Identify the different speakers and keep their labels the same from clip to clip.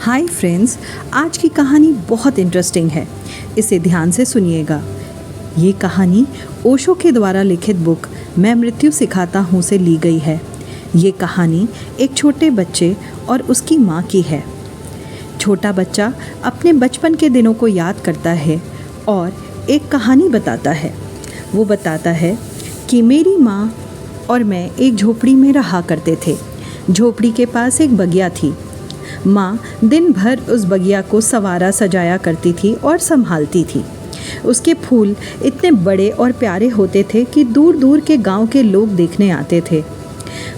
Speaker 1: Hi friends, आज की कहानी बहुत इंटरेस्टिंग है। इसे ध्यान से सुनिएगा। ये कहानी ओशो के द्वारा लिखित बुक मैं मृत्यु सिखाता हूँ से ली गई है। ये कहानी एक छोटे बच्चे और उसकी माँ की है। छोटा बच्चा अपने बचपन के दिनों को याद करता है और एक कहानी बताता है। वो बताता है कि मेरी माँ और मैं एक झोपड़ी में रहा करते थे। झोपड़ी के पास एक बगिया थी। माँ दिन भर उस बगिया को संवारा सजाया करती थी और संभालती थी। उसके फूल इतने बड़े और प्यारे होते थे कि दूर दूर के गांव के लोग देखने आते थे।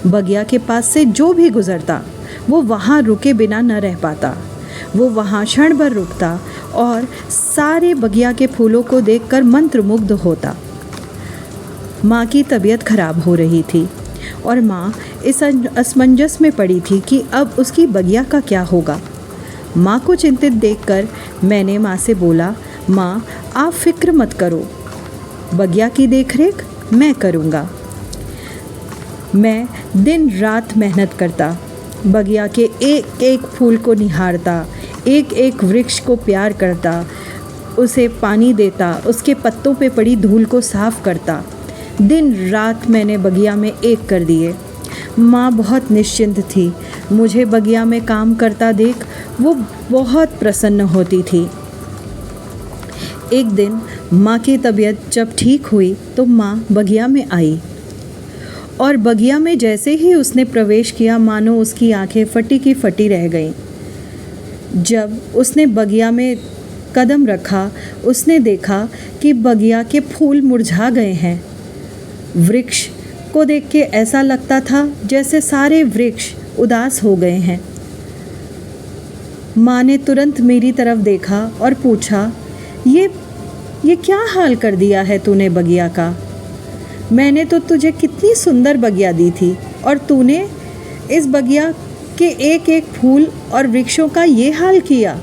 Speaker 1: बगिया के पास से जो भी गुजरता वो वहाँ रुके बिना न रह पाता। वो वहाँ क्षण भर रुकता और सारे बगिया के फूलों को देखकर मंत्रमुग्ध होता। माँ की तबीयत खराब हो रही थी और माँ इस असमंजस में पड़ी थी कि अब उसकी बगिया का क्या होगा। माँ को चिंतित देखकर मैंने माँ से बोला, माँ आप फिक्र मत करो, बगिया की देखरेख मैं करूँगा। मैं दिन रात मेहनत करता, बगिया के एक एक फूल को निहारता, एक एक वृक्ष को प्यार करता, उसे पानी देता, उसके पत्तों पे पड़ी धूल को साफ करता। दिन रात मैंने बगिया में एक कर दिए। माँ बहुत निश्चिंत थी। मुझे बगिया में काम करता देख वो बहुत प्रसन्न होती थी। एक दिन माँ की तबीयत जब ठीक हुई तो माँ बगिया में आई और बगिया में जैसे ही उसने प्रवेश किया मानो उसकी आंखें फटी की फटी रह गईं। जब उसने बगिया में कदम रखा उसने देखा कि बगिया के फूल मुरझा गए हैं। वृक्ष को देख के ऐसा लगता था जैसे सारे वृक्ष उदास हो गए हैं। माँ ने तुरंत मेरी तरफ देखा और पूछा, ये क्या हाल कर दिया है तूने बगिया का? मैंने तो तुझे कितनी सुंदर बगिया दी थी और तूने इस बगिया के एक एक फूल और वृक्षों का ये हाल किया।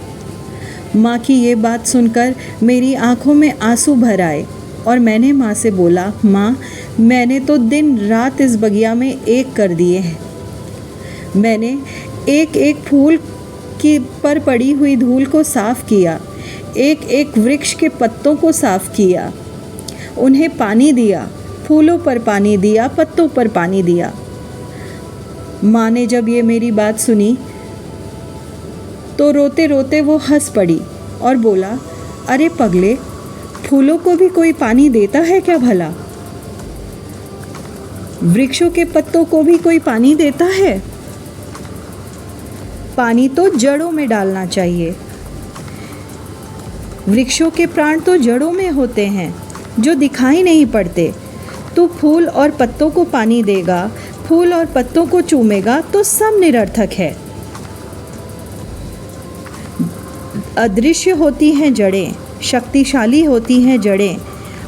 Speaker 1: माँ की ये बात सुनकर मेरी आंखों में आंसू भर आए और मैंने माँ से बोला, माँ मैंने तो दिन रात इस बगिया में एक कर दिए हैं। मैंने एक एक फूल की पर पड़ी हुई धूल को साफ किया, एक एक वृक्ष के पत्तों को साफ किया, उन्हें पानी दिया, फूलों पर पानी दिया, पत्तों पर पानी दिया। माँ ने जब ये मेरी बात सुनी तो रोते रोते वो हंस पड़ी और बोला, अरे पगले, फूलों को भी कोई पानी देता है क्या भला? वृक्षों के पत्तों को भी कोई पानी देता है? पानी तो जड़ों में डालना चाहिए। वृक्षों के प्राण तो जड़ों में होते हैं जो दिखाई नहीं पड़ते। तू फूल और पत्तों को पानी देगा, फूल और पत्तों को चूमेगा तो सब निरर्थक है। अदृश्य होती हैं जड़ें, शक्तिशाली होती हैं जड़ें।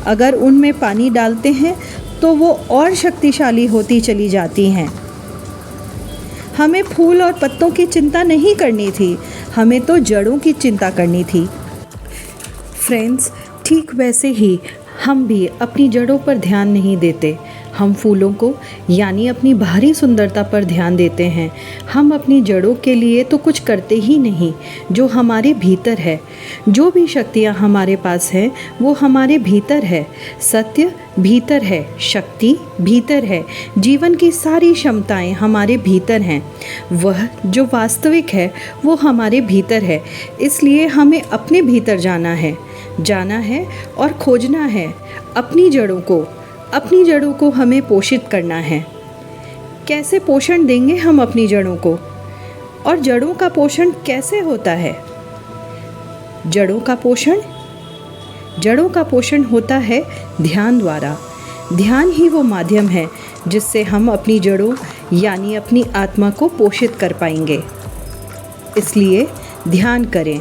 Speaker 1: अगर उनमें पानी डालते हैं तो वो और शक्तिशाली होती चली जाती हैं। हमें फूल और पत्तों की चिंता नहीं करनी थी, हमें तो जड़ों की चिंता करनी थी। फ्रेंड्स, ठीक वैसे ही हम भी अपनी जड़ों पर ध्यान नहीं देते। हम फूलों को यानी अपनी बाहरी सुंदरता पर ध्यान देते हैं। हम अपनी जड़ों के लिए तो कुछ करते ही नहीं जो हमारे भीतर है। जो भी शक्तियाँ हमारे पास हैं वो हमारे भीतर है। सत्य भीतर है, शक्ति भीतर है, जीवन की सारी क्षमताएं हमारे भीतर हैं। वह जो वास्तविक है वो हमारे भीतर है। इसलिए हमें अपने भीतर जाना है और खोजना है अपनी जड़ों को हमें पोषित करना है। कैसे पोषण देंगे हम अपनी जड़ों को? और जड़ों का पोषण कैसे होता है? जड़ों का पोषण होता है ध्यान द्वारा। ध्यान ही वो माध्यम है जिससे हम अपनी जड़ों यानी अपनी आत्मा को पोषित कर पाएंगे। इसलिए ध्यान करें।